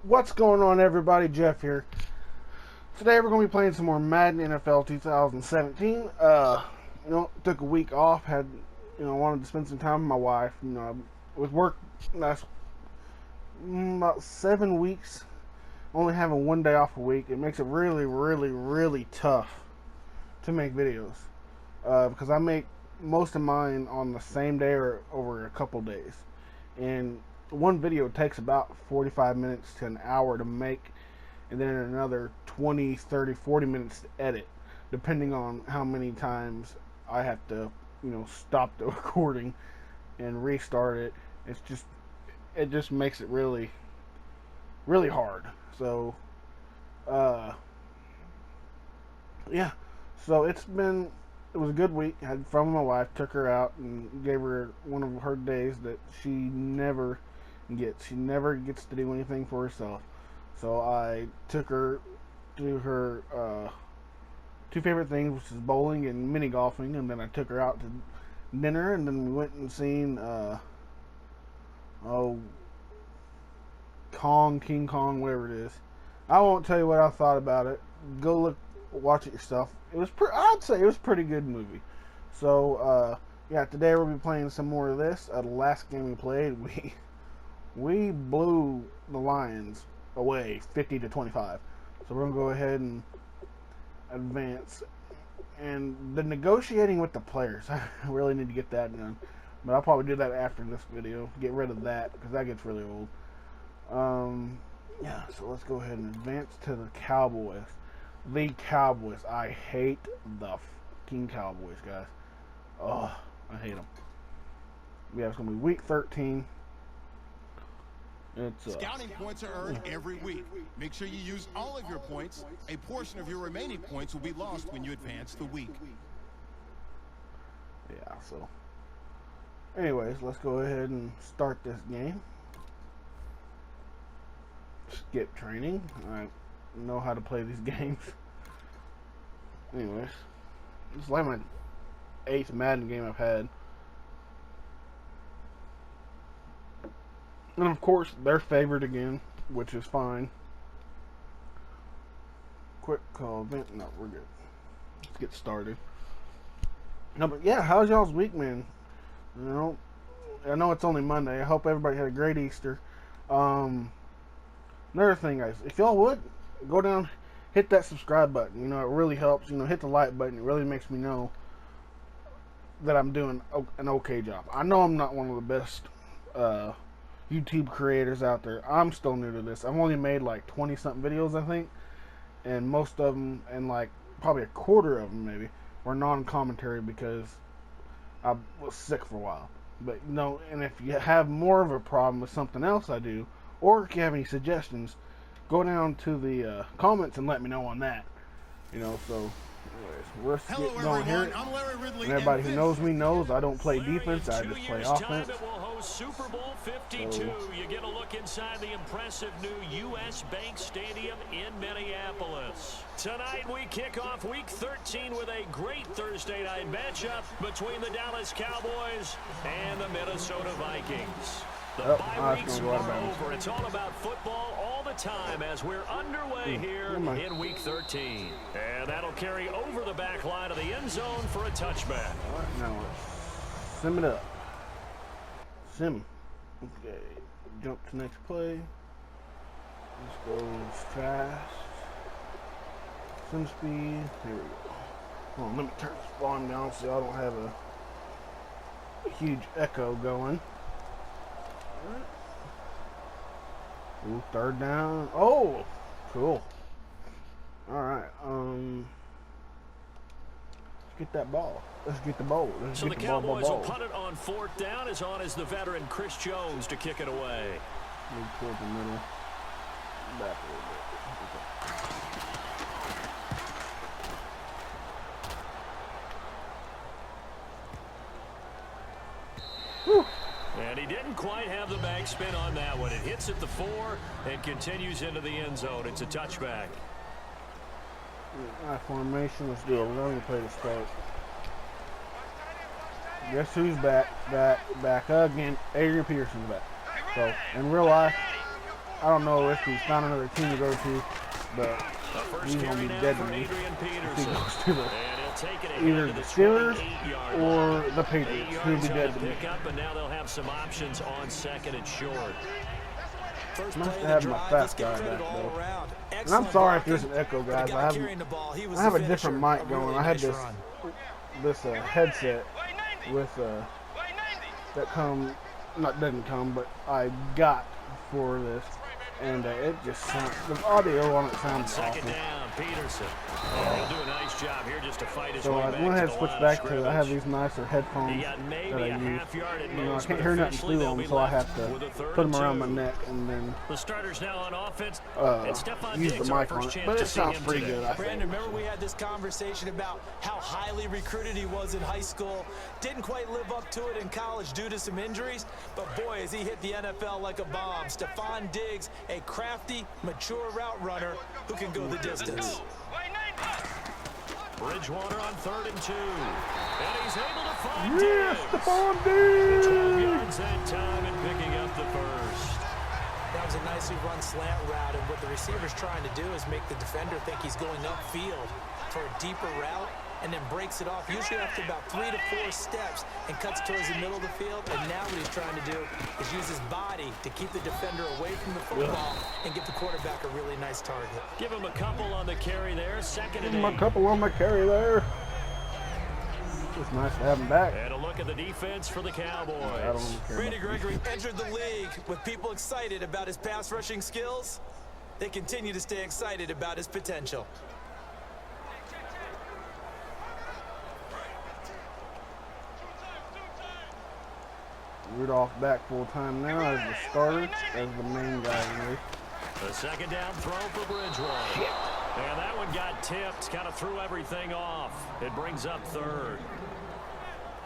What's going on, everybody? Jeff here. Today we're going to be playing some more Madden NFL 2017. Took a week off. Wanted to spend some time with my wife. With work last about 7 weeks, only having 1 day off a week, it makes it really, really, really tough to make videos. Because I make most of mine on the same day or over a couple days. And one video takes about 45 minutes to an hour to make, and then another 20, 30, 40 minutes to edit, depending on how many times I have to, stop the recording and restart it. It just makes it really, really hard. So, yeah. So it was a good week. I had fun with my wife, took her out and gave her one of her days that she never gets. She never gets to do anything for herself. So I took her to her two favorite things, which is bowling and mini golfing, and then I took her out to dinner, and then we went and seen King Kong, whatever it is. I won't tell you what I thought about it. Go watch it yourself. I'd say it was a pretty good movie. So yeah, today we'll be playing some more of this. The last game we played, we blew the Lions away 50-25. So we're gonna go ahead and advance. And the negotiating with the players, I really need to get that done. But I'll probably do that after this video. Get rid of that because that gets really old. Yeah, so let's go ahead and advance to the Cowboys. The Cowboys. I hate the fucking Cowboys, guys. Oh, I hate them. Yeah, it's gonna be week 13. Scouting points are earned every week. Make sure you use all of your points. A portion of your remaining points will be lost when you advance the week. Yeah, so anyways, let's go ahead and start this game. Skip training. I know how to play these games. Anyways, it's like my 8th Madden game I've had. And of course, they're favored again, which is fine. Quick call event. No, we're good. Let's get started. No, but yeah, how's y'all's week, man? I know it's only Monday. I hope everybody had a great Easter. Another thing, guys, if y'all would, go down, hit that subscribe button. It really helps. Hit the like button. It really makes me know that I'm doing an okay job. I know I'm not one of the best YouTube creators out there. I'm still new to this. I've only made like 20-something videos, I think, and most of them, and like probably a quarter of them maybe, were non-commentary because I was sick for a while. But and if you have more of a problem with something else I do, or if you have any suggestions, go down to the comments and let me know on that. So anyways, we're getting going here. And everybody who knows me knows I don't play defense, I just play offense. Super Bowl 52. You get a look inside the impressive new U.S. Bank Stadium in Minneapolis. Tonight we kick off week 13 with a great Thursday night matchup between the Dallas Cowboys and the Minnesota Vikings. The bye weeks are over. It's all about football all the time as we're underway here in week 13. And that'll carry over the back line of the end zone for a touchback. All right, now let's sim it up. Sim. Okay. Jump to next play. Let's go fast. Sim speed. Here we go. Hold on, let me turn this volume down so I don't have a huge echo going. Ooh, third down. Oh, cool. All right. Let's get that ball. Let's get the ball. Let's so get the Cowboys will punt it on 4th down. As on is the veteran Chris Jones to kick it away. Move toward the middle. Back a little bit. Okay. Whew. And he didn't quite have the backspin on that one. It hits at the 4 and continues into the end zone. It's a touchback. All right, formation. Let's do a running play to start. Guess who's back again? Adrian Peterson's back. So, in real life, I don't know if he's found another team to go to, but he's going to be dead to me if he goes to either the Steelers or the Patriots. He'll be dead to me. But now they'll have some options on second and short. Nice to have my fast guy back, though. And I'm sorry if there's an echo, guys. I have a different mic going. I had this headset with doesn't come, but I got for this, and it just sounds, the audio on it sounds awful. Second down, Peterson. He'll do a nice job here just to fight his way So I back went ahead to and the switched line back of to, I have scrimmage. these nicer headphones that I use. I can't hear nothing through them, so I have to put them around my neck and then The starters now on offense. use the mic on it. But it sounds pretty good, I think. Brandon, remember we had this conversation about how highly recruited he was in high school. Didn't quite live up to it in college due to some injuries, but boy, has he hit the NFL like a bomb. Stephon Diggs, a crafty, mature route runner who can go the distance. Bridgewater on 3rd and 2. And he's able to find Yes, Diggs. Stephon 12 Diggs! yards that time and picking up the first. That was a nicely run slant route, and what the receiver's trying to do is make the defender think he's going upfield for a deeper route, and then breaks it off, usually after about 3 to 4 steps, and cuts towards the middle of the field. And now what he's trying to do is use his body to keep the defender away from the football and give the quarterback a really nice target. Give him a couple on the carry there. Second and Give him a 8. couple on my carry there. It's nice to have him back. And a look at the defense for the Cowboys. I don't care. Randy Gregory entered the league with people excited about his pass rushing skills. They continue to stay excited about his potential. Rudolph back full time now as the starter, as the main guy anyway. The second down throw for Bridgewater. And that one got tipped, kind of threw everything off. It brings up 3rd.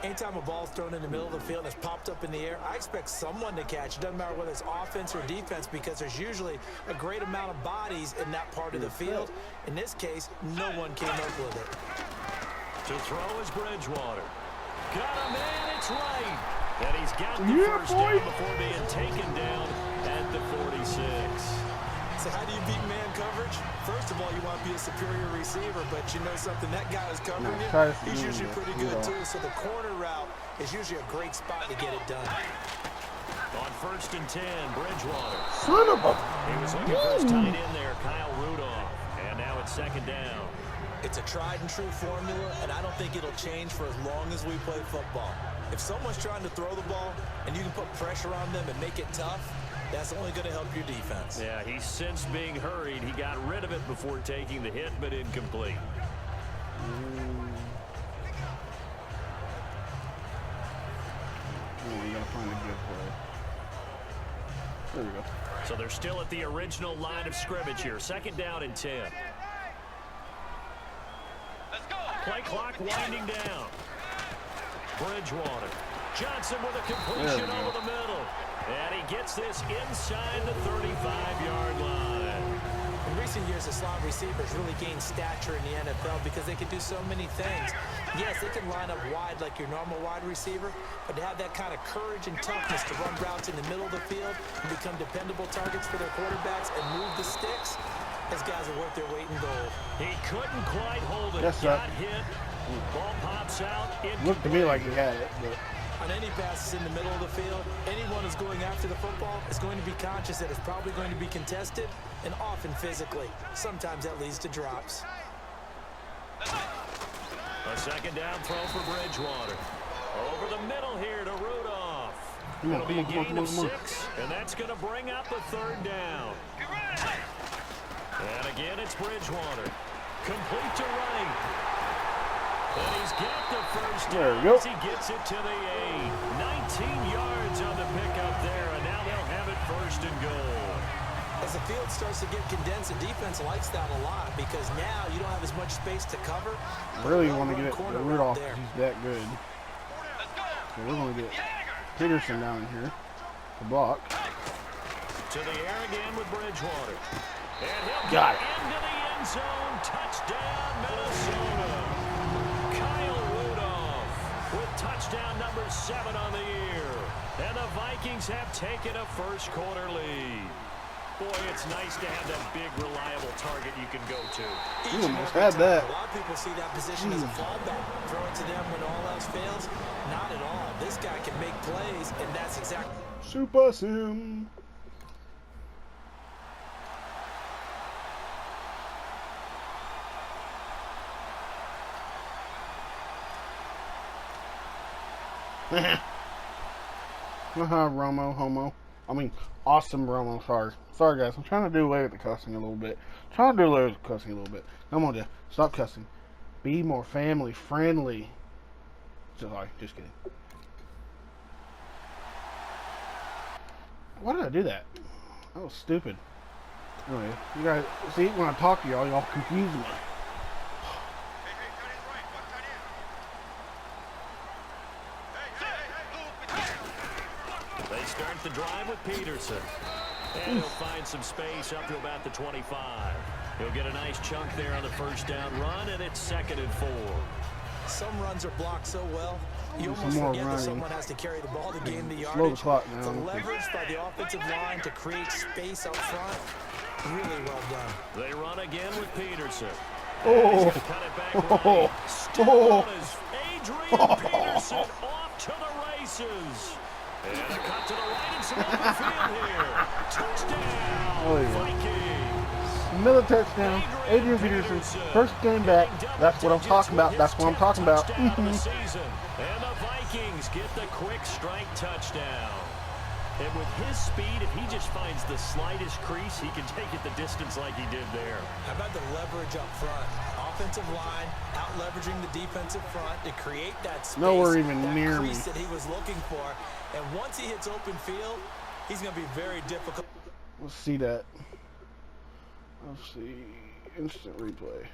Anytime a ball's thrown in the middle of the field and it's popped up in the air, I expect someone to catch. It doesn't matter whether it's offense or defense, because there's usually a great amount of bodies in that part of the field. In this case, no one came up with it. To throw is Bridgewater. Got him in, it's right. And he's got the first down before being taken down at the 46. So how do you beat man coverage? First of all, you want to be a superior receiver, but you know something, that guy is covering you. He's usually pretty good too, so the corner route is usually a great spot to get it done. On 1st and 10, Bridgewater. Son of a... He was looking for his tight end there, Kyle Rudolph. And now it's 2nd down. It's a tried and true formula, and I don't think it'll change for as long as we play football. If someone's trying to throw the ball and you can put pressure on them and make it tough, that's only going to help your defense. Yeah, he's since being hurried. He got rid of it before taking the hit, but incomplete. You gotta find a good play. There we go. So they're still at the original line of scrimmage here. 2nd down and 10. Play clock winding down. Bridgewater. Johnson with a completion over the middle. And he gets this inside the 35-yard line. In recent years, the slot receivers really gained stature in the NFL because they can do so many things. Yes, they can line up wide like your normal wide receiver, but to have that kind of courage and toughness to run routes in the middle of the field and become dependable targets for their quarterbacks and move the sticks, those guys are worth their weight in gold. He couldn't quite hold it. Yes, sir. Got hit. Ball pops out. Looked to me like he had it, but... On any passes in the middle of the field, anyone who's going after the football is going to be conscious that it's probably going to be contested, and often physically. Sometimes that leads to drops. A 2nd down throw for Bridgewater. Over the middle here to Rudolph. It'll be a gain of 6, and that's going to bring up a 3rd down. And again, it's Bridgewater. Complete to right. And he's got the first down as he gets it to the 8. 19 yards on the pickup there, and now they'll have it 1st and goal. As the field starts to get condensed, the defense likes that a lot because now you don't have as much space to cover. Really want to get it to Rudolph because he's that good. So we're going to get Peterson down here to block. To the air again with Bridgewater. And he'll Got get it. into the end zone. Touchdown, Minnesota. Kyle Rudolph with touchdown number 7 on the year. And the Vikings have taken a first quarter lead. Boy, it's nice to have that big, reliable target you can go to. You almost had that. A lot of people see that position as a fallback. Throw it to them when all else fails. Not at all. This guy can make plays, and that's exactly... Super Sim. Romo, homo. I mean, awesome Romo. Sorry, guys. I'm trying to do away with the cussing a little bit. Trying to do away with the cussing a little bit. Come on, Jeff. Stop cussing. Be more family friendly. Sorry, just kidding. Why did I do that? That was stupid. Anyway, you guys see when I talk to y'all confuse me. They start the drive with Peterson. And he'll find some space up to about the 25. He'll get a nice chunk there on the first down run, and it's 2nd and 4. Some runs are blocked so well, you almost forget that someone has to carry the ball to gain the yardage. Slow the clock now. The leverage by the offensive line to create space up front, really well done. They run again with Peterson. Oh, Cut it back right. Still on is Adrian Peterson off to the races. And a cut to the right and some open field here. Touchdown, Vikings. Another touchdown. Adrian Peterson, first game back. That's what I'm talking about. That's what I'm talking about. And the Vikings get the quick strike touchdown. And with his speed, if he just finds the slightest crease, he can take it the distance like he did there. How about the leverage up front? Offensive line out leveraging the defensive front to create that space. Nowhere even that near crease me. that he was looking for. And once he hits open field, he's going to be very difficult. Let's see that. Let's see. Instant replay.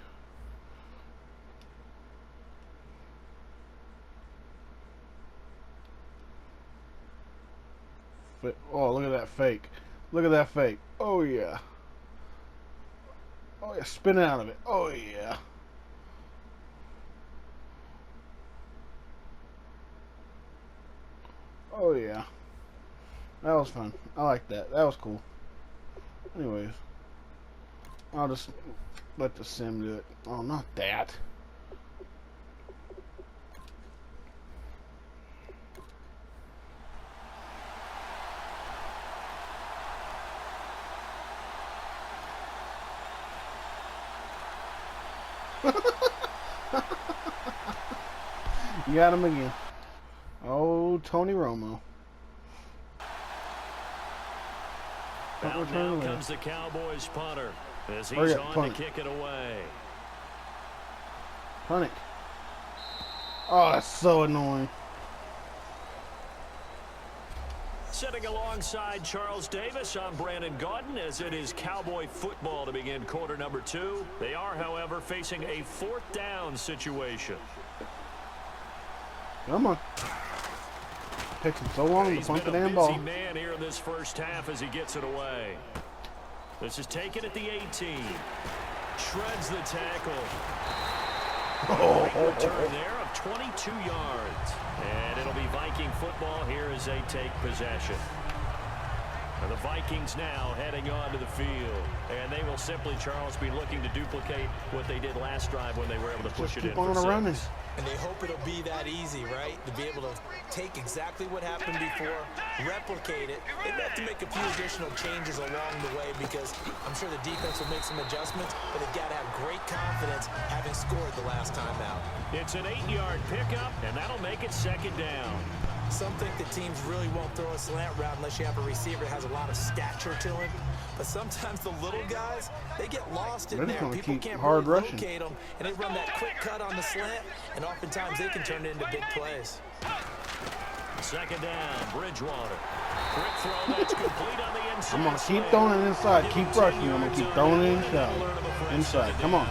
Oh, look at that fake. Look at that fake. Oh, yeah. Oh, yeah. Spin out of it. Oh, yeah. Oh, yeah. That was fun. I like that. That was cool. Anyways. I'll just let the sim do it. Oh, not that. You got him again. Oh, Tony Romo. Out now comes the Cowboys punter as he's on to kick it away. Punt it. Oh, that's so annoying. Sitting alongside Charles Davis, I'm Brandon Gaudin, as it is Cowboy football to begin quarter number 2. They are, however, facing a 4th down situation. Come on. Takes him so long to punt the damn ball. He's been a busy man here in this first half as he gets it away. This is taken at the 18. Shreds the tackle. Great return there of 22 yards. And it'll be Viking football here as they take possession. And the Vikings now heading on to the field. And they will simply, Charles, be looking to duplicate what they did last drive when they were able to push it in for 6. And they hope it'll be that easy, right? To be able to take exactly what happened before, replicate it. They have to make a few additional changes along the way because I'm sure the defense will make some adjustments, but they've got to have great confidence having scored the last time out. It's an 8-yard pickup, and that'll make it 2nd down. Some think that teams really won't throw a slant route unless you have a receiver that has a lot of stature to him. But sometimes the little guys, they get lost in there. People can't really locate them, and they run that quick cut on the slant, and oftentimes they can turn it into big plays. 2nd down, Bridgewater. Quick throw that's complete on the inside. I'm going to keep throwing it inside. Keep rushing. I'm going to keep throwing it inside. Inside. Come on.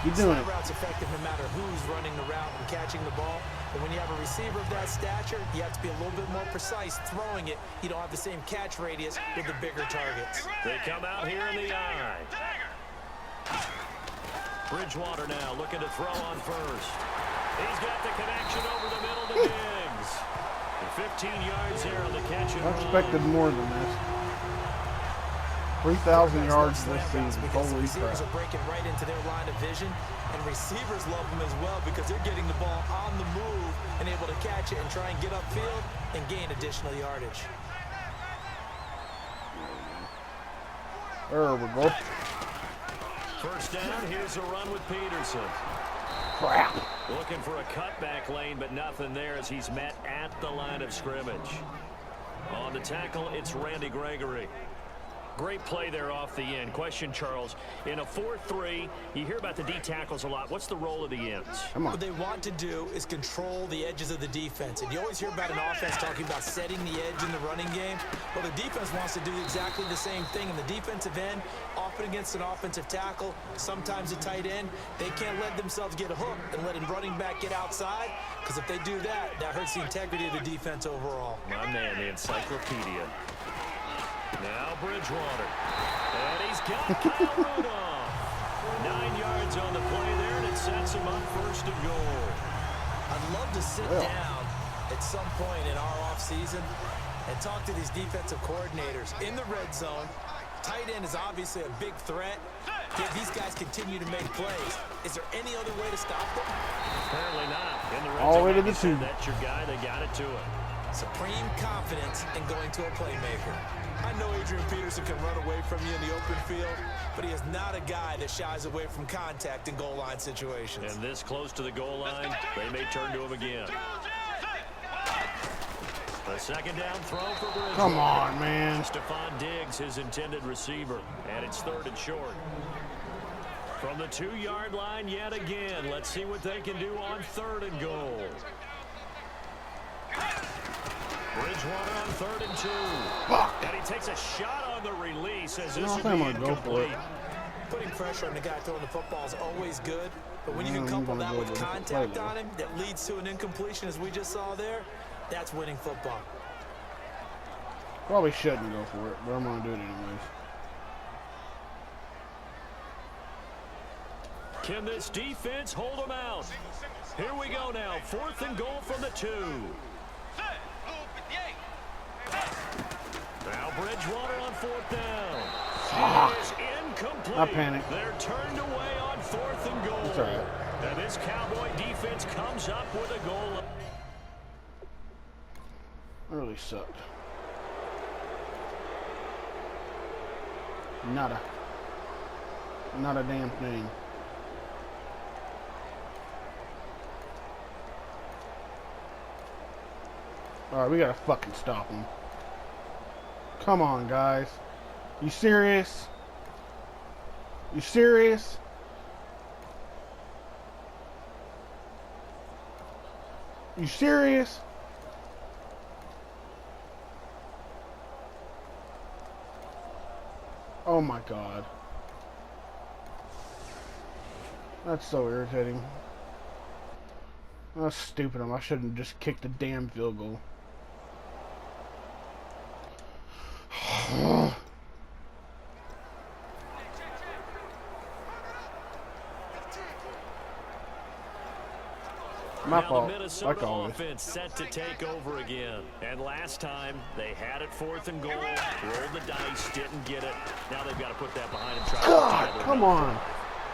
Keep doing it. Route's effective no matter who's running the route and catching the ball. But when you have a receiver of that stature, you have to be a little bit more precise throwing it. You don't have the same catch radius with the bigger targets. They come out here in the eye. Bridgewater now looking to throw on first. He's got the connection over the middle to Diggs. 15 yards there on the catch and I expected more than this. 3,000 yards this season. Because the Holy receivers crap. are breaking right into their line of vision, and receivers love them as well because they're getting the ball on the move and able to catch it and try and get upfield and gain additional yardage. There we go. First down, here's a run with Peterson. Crap. Looking for a cutback lane, but nothing there as he's met at the line of scrimmage. On the tackle, it's Randy Gregory. Great play there off the end. Question, Charles, in a 4-3, you hear about the D tackles a lot. What's the role of the ends? What they want to do is control the edges of the defense. And you always hear about an offense talking about setting the edge in the running game. Well, the defense wants to do exactly the same thing. In the defensive end, often against an offensive tackle, sometimes a tight end, they can't let themselves get hooked and let a running back get outside. Because if they do that, that hurts the integrity of the defense overall. My man, the encyclopedia. Now Bridgewater. And he's got Kyle Rudolph. 9 yards on the play there, and it sets him up first and goal. I'd love to sit down at some point in our offseason and talk to these defensive coordinators in the red zone. Tight end is obviously a big threat. Yet these guys continue to make plays. Is there any other way to stop them? Apparently not. In the red All the zone, way to like the you said, 2. that's your guy. They got it to him. Supreme confidence in going to a playmaker. I know Adrian Peterson can run away from you in the open field, but he is not a guy that shies away from contact in goal line situations. And this close to the goal line, they may turn to him again. A second down throw for Bridgewater. Come on, man. Stephon Diggs, his intended receiver, and it's 3rd and short. From the 2-yard line yet again. Let's see what they can do on 3rd and goal. Bridgewater on 3rd and 2. Fuck. And he takes a shot on the release as this No, I would think I'm be gonna go for it. incomplete. Putting pressure on the guy throwing the football is always good, but when you can I'm couple gonna that go with with the contact play, on him that leads to an incompletion as we just saw there, that's winning football. Probably shouldn't go for it, but I'm going to do it anyways. Can this defense hold them out? Here we go now. 4th and goal from the 2. Now Bridgewater on 4th down. Fuck. It is incomplete. I panicked. They're turned away on 4th and goal. That's all right. And this Cowboy defense comes up with a goal. It really sucked. Not a damn thing. Alright, we gotta fucking stop him. Come on, guys. You serious? You serious? You serious? Oh my god. That's so irritating. That's stupid. I shouldn't just kick the damn field goal. My Now fault, the Minnesota like always. offense set to take over again. And last time, they had it 4th and goal, rolled the dice, didn't get it. Now they've got to put that behind them. Try God, to come on.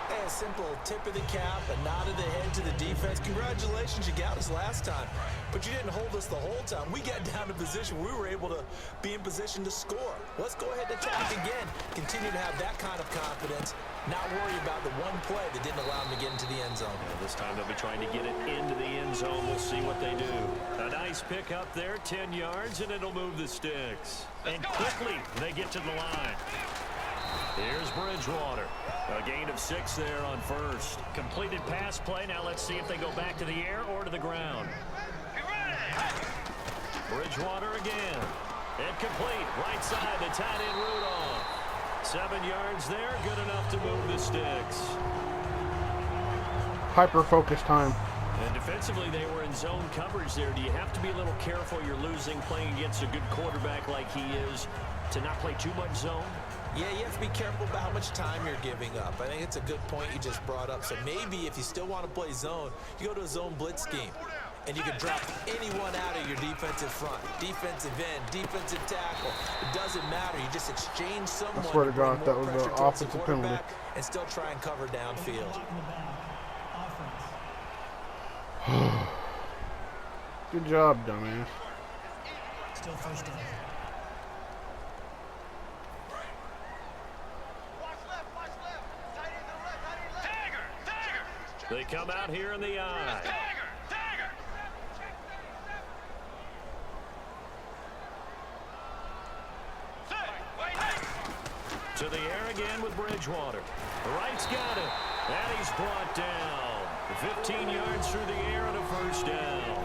Hey, a simple tip of the cap, a nod of the head to the defense. Congratulations, you got us last time. But you didn't hold us the whole time. We got down to position. We were able to be in position to score. Let's go ahead and attack again. Continue to have that kind of confidence. Not worry about the one play that didn't allow them to get into the end zone. And this time they'll be trying to get it into the end zone. We'll see what they do. A nice pick up there, 10 yards, and it'll move the sticks. And quickly, they get to the line. Here's Bridgewater. A gain of 6 there on 1st. Completed pass play. Now let's see if they go back to the air or to the ground. Bridgewater again. Incomplete. Right side, the tight end Rudolph. 7 yards there. Good enough to move the sticks. Hyper-focus time. And defensively, they were in zone coverage there. Do you have to be a little careful? You're losing, playing against a good quarterback like he is, to not play too much zone? Yeah, you have to be careful about how much time you're giving up. I think it's a good point you just brought up. So maybe if you still want to play zone, you go to a zone blitz scheme. and you can drop anyone out of your defensive front. Defensive end, defensive tackle. It doesn't matter. You just exchange someone. I swear to God, that was an offensive penalty. And still try and cover downfield. Good job, dumbass. Still first down. They come out here in the eye. To the air again with Bridgewater. The right's got it. And he's brought down. 15 yards through the air and a first down.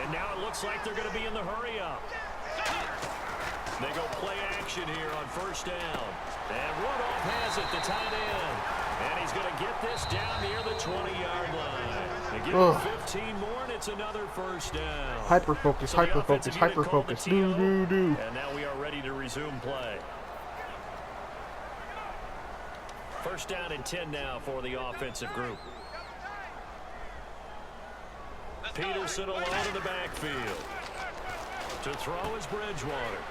And now it looks like they're going to be in the hurry-up. They go play action here on first down. And Rudolph has it, the tight end. And he's going to get this down near the 20-yard line. They give him 15 more, and it's another first down. Hyper-focus, hyper-focus, hyper-focus. Do, do, do. And now we are ready to resume play. First down and 10 now for the offensive group. Peterson alone in the backfield. To throw is Bridgewater.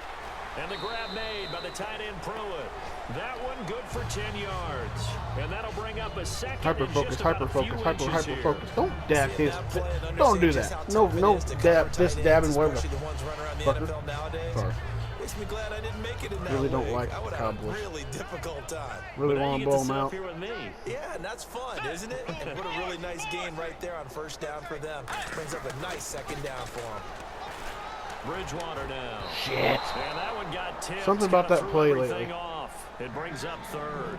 And the grab made by the tight end Pruitt. That one good for 10 yards. And that'll bring up a second. Hyper-focus, hyper-focus, hyper-focus. Don't dab his. Don't do that. No dab, this dabbing, whatever. Fucker. Sorry. Makes me glad I didn't make it in that Really don't league. like I would have Cowboys. a really difficult time. Really want to blow them out. Yeah, and that's fun, isn't it? And what a really nice game right there on first down for them. Brings up a nice second down for them. Bridgewater now. Shit. And that one got tipped. Something about that play lately. Off. It brings up third.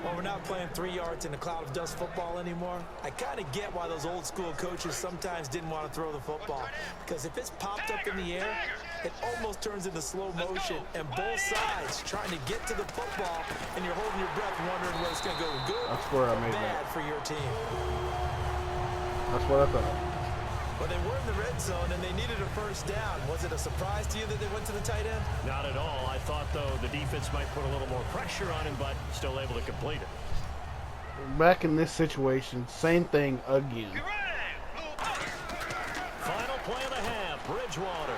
Well, we're not playing 3 yards in a cloud of dust football anymore. I kind of get why those old school coaches sometimes didn't want to throw the football. Because if it's popped up in the air, it almost turns into slow motion. And both sides trying to get to the football, and you're holding your breath wondering whether it's going to go good That's where I or made bad that. for your team. That's what I thought. But they were in the red zone, and they needed a first down. Was it a surprise to you that they went to the tight end? Not at all. I thought, though, the defense might put a little more pressure on him, but still able to complete it. Back in this situation, same thing again. Final play of the half, Bridgewater.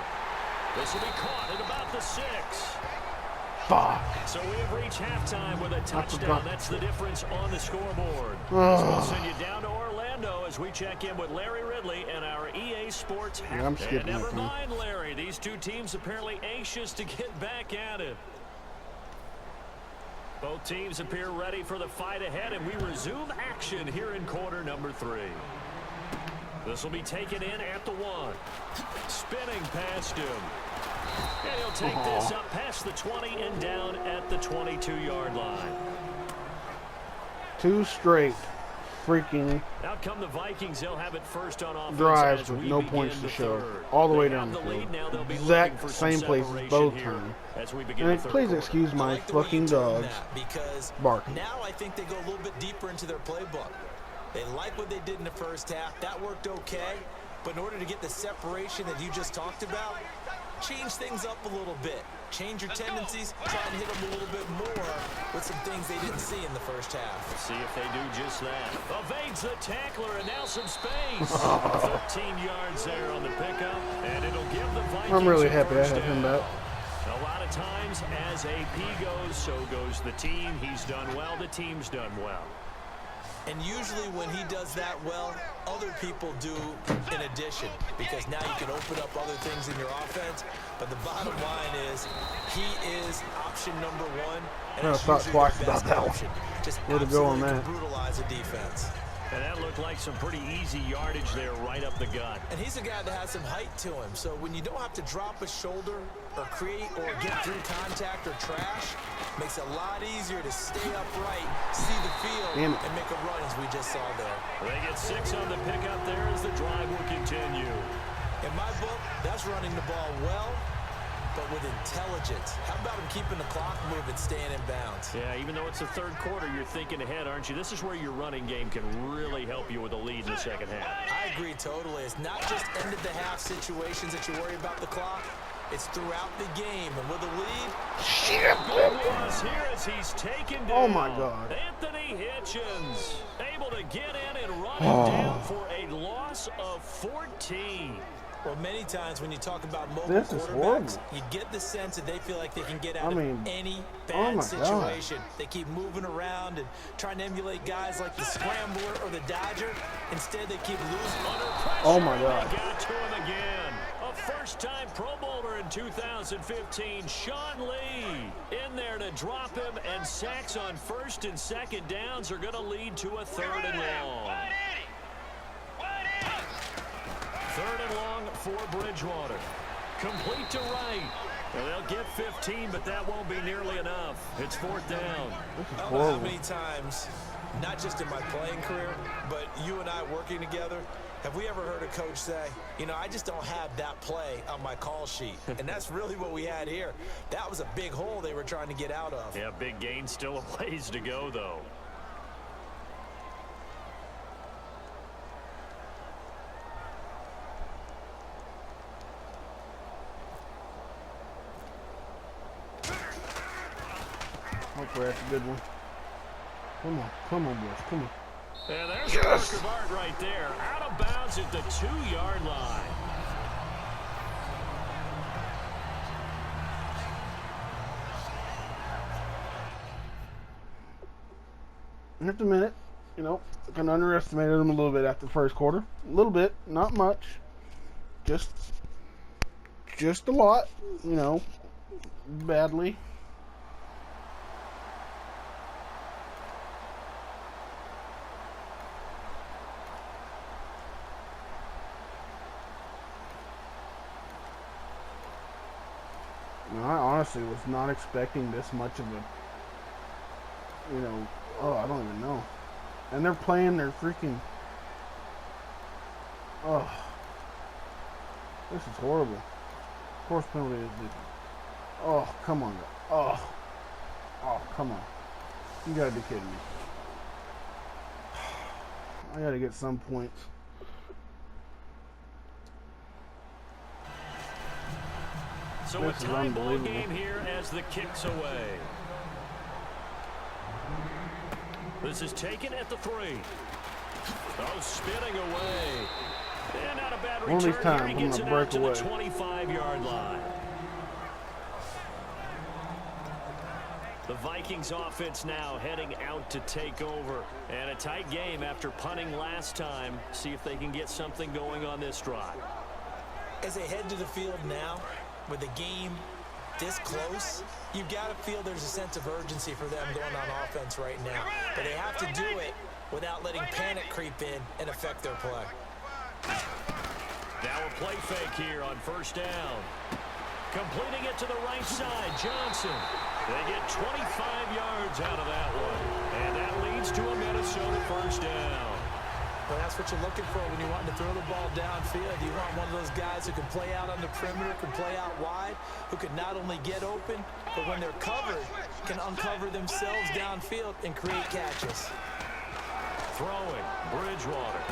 This will be caught at about the 6. Fuck. So we have reached halftime with a touchdown. That's the difference on the scoreboard. So we'll send you down to Orlando as we check in with Larry Ridley and our EA Sports half. Yeah, I'm skipping and never that mind, Larry. These two teams apparently anxious to get back at it. Both teams appear ready for the fight ahead, and we resume action here in quarter number 3. This will be taken in at the 1. Spinning past him. And he'll take this up past the 20 and down at the 22-yard line. 2 straight freaking Out come the Vikings. They'll have it first on offense drives as with we no begin points the to show. third. All the way They down have the lead field. now. They'll be looking Exact for some same places separation both here times. as we begin And the third please quarter. excuse my I like the way fucking you tone dogs that, because barking. now I think they go a little bit deeper into their playbook. They like what they did in the first half. That worked okay. But in order to get the separation that you just talked about, change things up a little bit. Change your tendencies, try and hit them a little bit more with some things they didn't see in the first half. See if they do just that. Evades the tackler, and now some space. 13 yards there on the pickup, and it'll give the Vikings I'm really a happy I first have him down. back. A lot of times, as AP goes, so goes the team. He's done well, the team's done well. And usually when he does that well, other people do in addition, because now you can open up other things in your offense. But the bottom line is he is option number 1. And I it's thought usually twice the about best that one. option. Just Way to go on absolutely that. brutalize a defense. And that looked like some pretty easy yardage there right up the gut. And he's a guy that has some height to him. So when you don't have to drop a shoulder or create or get through contact or trash, makes it a lot easier to stay upright, see the field, and make a run as we just saw there. They get 6 on the pickup there as the drive will continue. In my book, that's running the ball well, but with intelligence. How about him keeping the clock moving, staying in bounds? Yeah, even though it's the third quarter, you're thinking ahead, aren't you? This is where your running game can really help you with a lead in the second half. I agree totally. It's not just end-of-the-half situations that you worry about the clock. It's throughout the game, and with a lead, Here as he's taken down. Oh my God. Anthony Hitchens able to get in and run it down for a loss of 14. Well, many times when you talk about mobile This is quarterbacks, horrible. you get the sense that they feel like they can get out I mean, of any oh bad my situation. They keep moving around and trying to emulate guys like the Scrambler or the Dodger. Instead, they keep losing. Under pressure, Oh my God. They got to him again. A first-time Pro Bowler in 2015, Sean Lee, in there to drop him, and sacks on first and second downs are going to lead to a 3rd and long. 3rd and long for Bridgewater. Complete to right. Well, they'll get 15, but that won't be nearly enough. It's 4th down. I don't know how many times, not just in my playing career, but you and I working together, have we ever heard a coach say, you know, I just don't have that play on my call sheet? And that's really what we had here. That was a big hole they were trying to get out of. Yeah, big gain, still a ways to go, though. Hopefully that's a good one. Come on, boys, come on. And there's a work of art right there. Out of bounds at the 2-yard line. In just a minute, you know, I kind of underestimated them a little bit after the first quarter. A little bit, not much. Just a lot, you know, badly. I honestly was not expecting this much of a, you know, oh, I don't even know. And they're playing their freaking, oh, this is horrible. Fourth penalty is, oh, come on, oh, come on. You gotta be kidding me. I gotta get some points. So a tie ball game here as the kick's away. This is taken at the 3. Oh, spinning away. And not a bad return. One of these times, here. He gets I'm it gonna out to break the away. 25-yard line. The Vikings offense now heading out to take over. And a tight game after punting last time. See if they can get something going on this drive. As they head to the field now, with the game this close, you've got to feel there's a sense of urgency for them going on offense right now. But they have to do it without letting panic creep in and affect their play. Now a play fake here on first down. Completing it to the right side, Johnson. They get 25 yards out of that one. And that leads to a Minnesota first down. Well, that's what you're looking for when you want to throw the ball downfield. You want one of those guys who can play out on the perimeter, can play out wide, who can not only get open, but when they're covered, can uncover themselves downfield and create catches. Throwing, Bridgewater.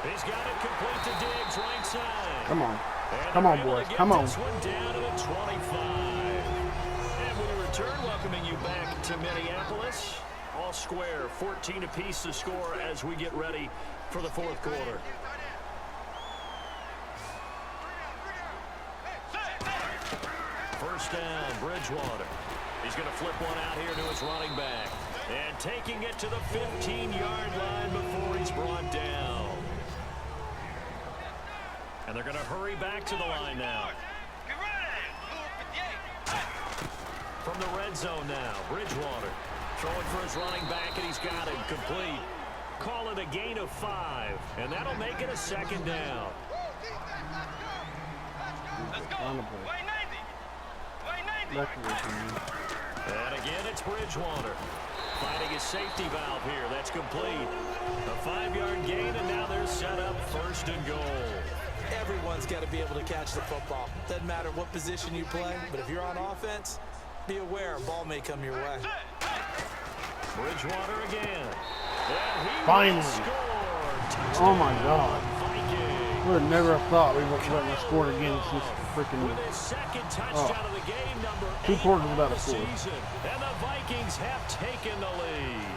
He's got it complete to Diggs, right side. Come on. And Come on, boys. Come on. This one down to the 25. And we return, welcoming you back to Minneapolis. All square, 14 apiece to score as we get ready for the fourth quarter. First down, Bridgewater. He's going to flip one out here to his running back. And taking it to the 15-yard line before he's brought down. And they're going to hurry back to the line now. From the red zone now, Bridgewater. Throwing for his running back, and he's got it complete. Call it a gain of 5, and that'll make it a second down. And again, it's Bridgewater. Finding his safety valve here. That's complete. A 5-yard gain, and now they're set up first and goal. Everyone's got to be able to catch the football. Doesn't matter what position you play, but if you're on offense, be aware a ball may come your way. Bridgewater again. And he Finally. scored. Oh my God. Vikings. We would never have thought we wouldn't have scored again since freaking With his second touchdown of the game, number 2 8 quarters on without a the score. season. And the Vikings have taken the lead.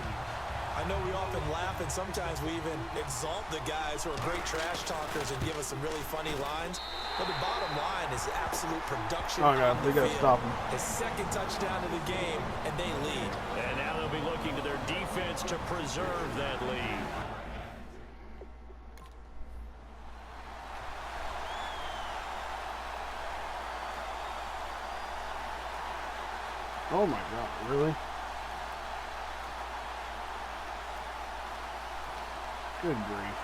I know we often laugh, and sometimes we even exalt the guys who are great trash talkers and give us some really funny lines. But the bottom line is absolute production. Oh, God, they got to stop him. His second touchdown of the game, and they lead. And now they'll be looking to their defense to preserve that lead. Oh, my God, really? Good grief.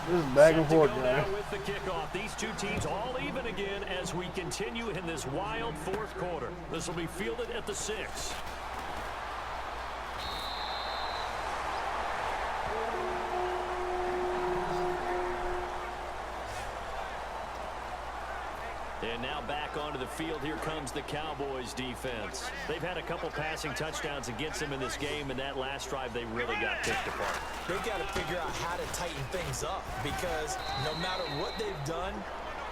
This is back and forth, guys. With the kickoff, these two teams all even again as we continue in this wild fourth quarter. This will be fielded at the 6. And now back onto the field. Here comes the Cowboys defense. They've had a couple passing touchdowns against them in this game, and that last drive they really got picked apart. They've got to figure out how to tighten things up because no matter what they've done,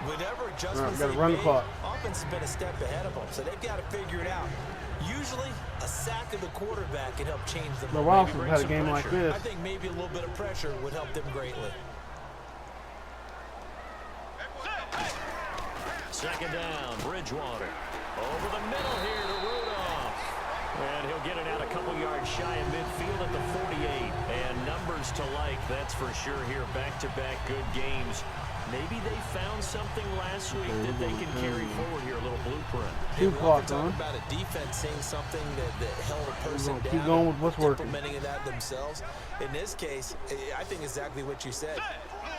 whatever adjustments they've made, offense has been a step ahead of them. So they've got to figure it out. Usually, a sack of the quarterback can help change them. The Rosses had a game like this. I think maybe a little bit of pressure would help them greatly. Second down, Bridgewater. Over the middle here to Rudolph. And he'll get it out a couple yards shy of midfield at the 48. And numbers to like, that's for sure here. Back-to-back good games. Maybe they found something last week that they can carry forward here, a little blueprint. Two clock on. About a defense seeing something that held a person down. Keep going with what's working. Implementing that themselves. In this case, I think exactly what you said.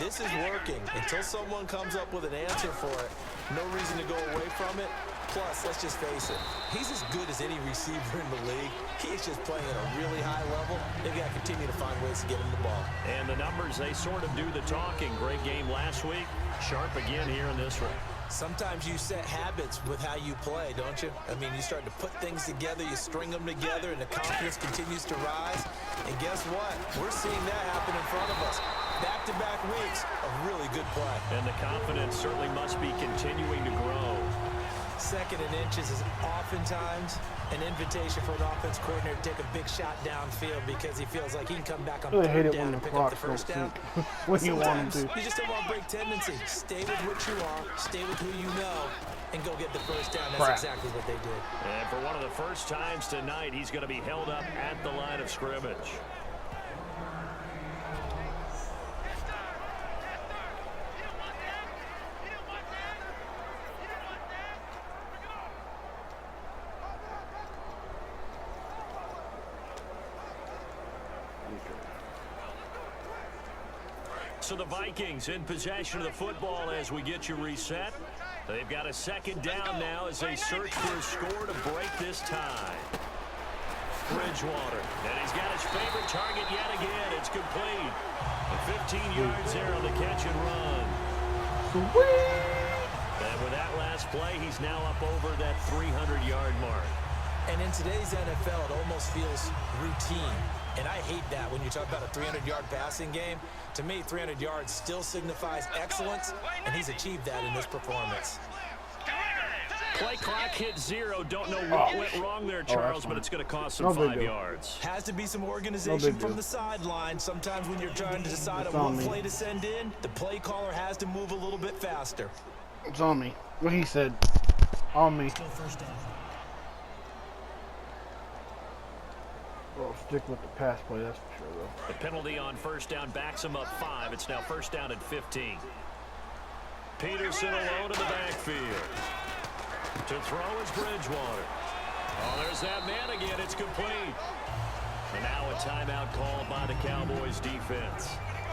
This is working until someone comes up with an answer for it. No reason to go away from it. Plus, let's just face it, he's as good as any receiver in the league. He's just playing at a really high level. They've got to continue to find ways to get him the ball. And the numbers, they sort of do the talking. Great game last week. Sharp again here in this one. Sometimes you set habits with how you play, don't you? I mean, you start to put things together, you string them together, and the confidence continues to rise. And guess what? We're seeing that happen in front of us. Back-to-back weeks of really good play. And the confidence certainly must be continuing to grow. Second and inches is oftentimes an invitation for an offense coordinator to take a big shot downfield because he feels like he can come back on third down and pick up the first down. When you want him to. You just don't want to break tendency. Stay with what you are, stay with who you know, and go get the first down. That's exactly what they did. And for one of the first times tonight, he's going to be held up at the line of scrimmage. So the Vikings in possession of the football as we get you reset. They've got a second down now as they search for a score to break this tie. Bridgewater, and he's got his favorite target yet again. It's complete. 15 yards there on the catch and run. And with that last play, he's now up over that 300-yard mark. And in today's NFL, it almost feels routine. And I hate that when you talk about a 300-yard passing game. To me, 300 yards still signifies excellence, and he's achieved that in this performance. Play clock hit 0. Don't know what went wrong there, Charles, but it's going to cost some 5 yards. Has to be some organization from the sideline. Sometimes when you're trying to decide on what play to send in, the play caller has to move a little bit faster. It's on me. What he said. On me. Still first down. Well, stick with the pass play, that's for sure, though. The penalty on first down backs him up 5. It's now first down at 15. Peterson alone in the backfield. To throw is Bridgewater. Oh, there's that man again. It's complete. And now a timeout called by the Cowboys defense.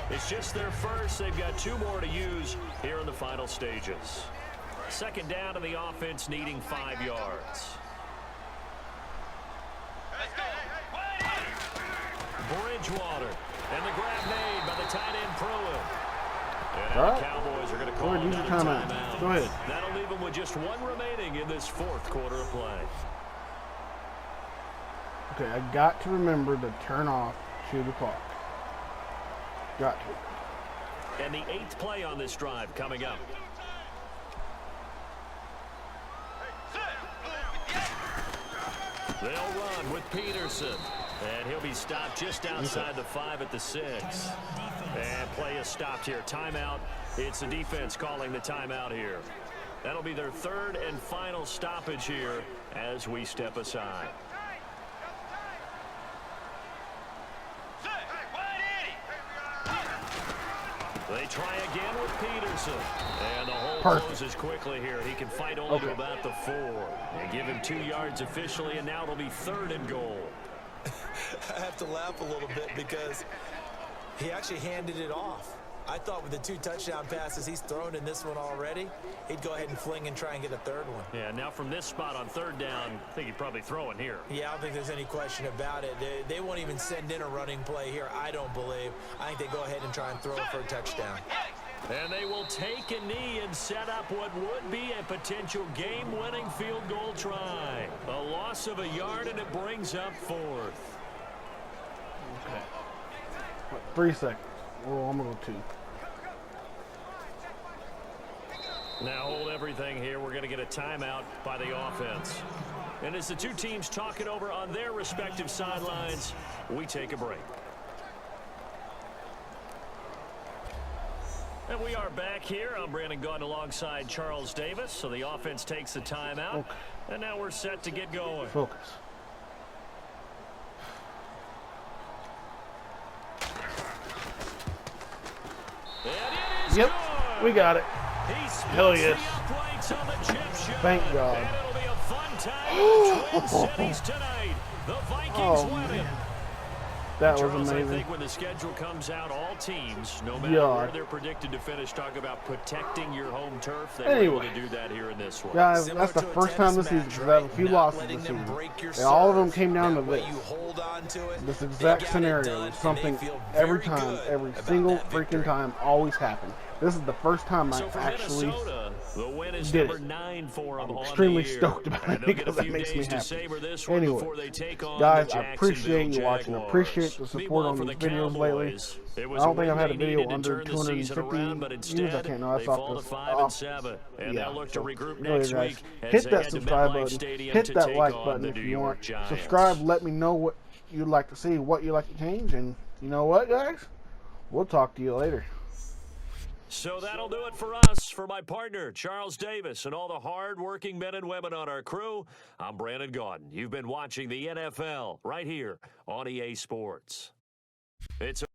It's just their first. They've got 2 more to use here in the final stages. Second down, and the offense needing 5 yards. Bridgewater, and the grab made by the tight end Pruitt. And now the Cowboys are going to call another timeout. Go ahead. That'll leave them with just 1 remaining in this fourth quarter of play. Okay, I got to remember to turn off the clock. Got to. And the 8th play on this drive coming up. They'll run with Peterson. And he'll be stopped just outside the 5 at the 6. And play is stopped here. Timeout. It's the defense calling the timeout here. That'll be their 3rd and final stoppage here as we step aside. They try again with Peterson. And the hole closes quickly here. He can fight only to about the 4. They give him 2 yards officially, and now it'll be 3rd and goal. I have to laugh a little bit because he actually handed it off. I thought with the 2 touchdown passes he's thrown in this one already, he'd go ahead and fling and try and get a 3rd one. Yeah, now from this spot on 3rd down, I think he'd probably throw it here. Yeah, I don't think there's any question about it. They won't even send in a running play here, I don't believe. I think they go ahead and try and throw it for a touchdown. And they will take a knee and set up what would be a potential game-winning field goal try. A loss of a yard, and it brings up 4th. Okay. 3 seconds. Well, I'm going to go 2. Now hold everything here. We're going to get a timeout by the offense. And as the 2 teams talk it over on their respective sidelines, we take a break. And we are back here. I'm Brandon Gaudin alongside Charles Davis. So the offense takes the timeout. Okay. And now we're set to get going. Focus. Yep, we got it. Hell yes. Thank God. And it'll be a fun time in the Twin Cities tonight. The Vikings win it. That was Charles, amazing. I think when the schedule comes out, all teams, no matter where they're predicted to finish, talk about protecting your home turf. They were able to do that here in this one. Guys, that's the first time this season, because I have a few losses this season. And all of them came down to this. This exact scenario. Something every time, every single freaking time, always happened. This is the first time I actually did it. I'm extremely stoked about it because that makes me happy. Anyway, guys, I appreciate you watching. I appreciate the support on these videos lately. I don't think I've had a video under 250 views. I can't know. That's off the yeah. So, anyway, guys, hit that subscribe button. Hit that like button if you want. Subscribe. Let me know what you'd like to see, what you'd like to change. And you know what, guys? We'll talk to you later. So that'll do it for us. For my partner, Charles Davis, and all the hard-working men and women on our crew, I'm Brandon Gaudin. You've been watching the NFL right here on EA Sports. It's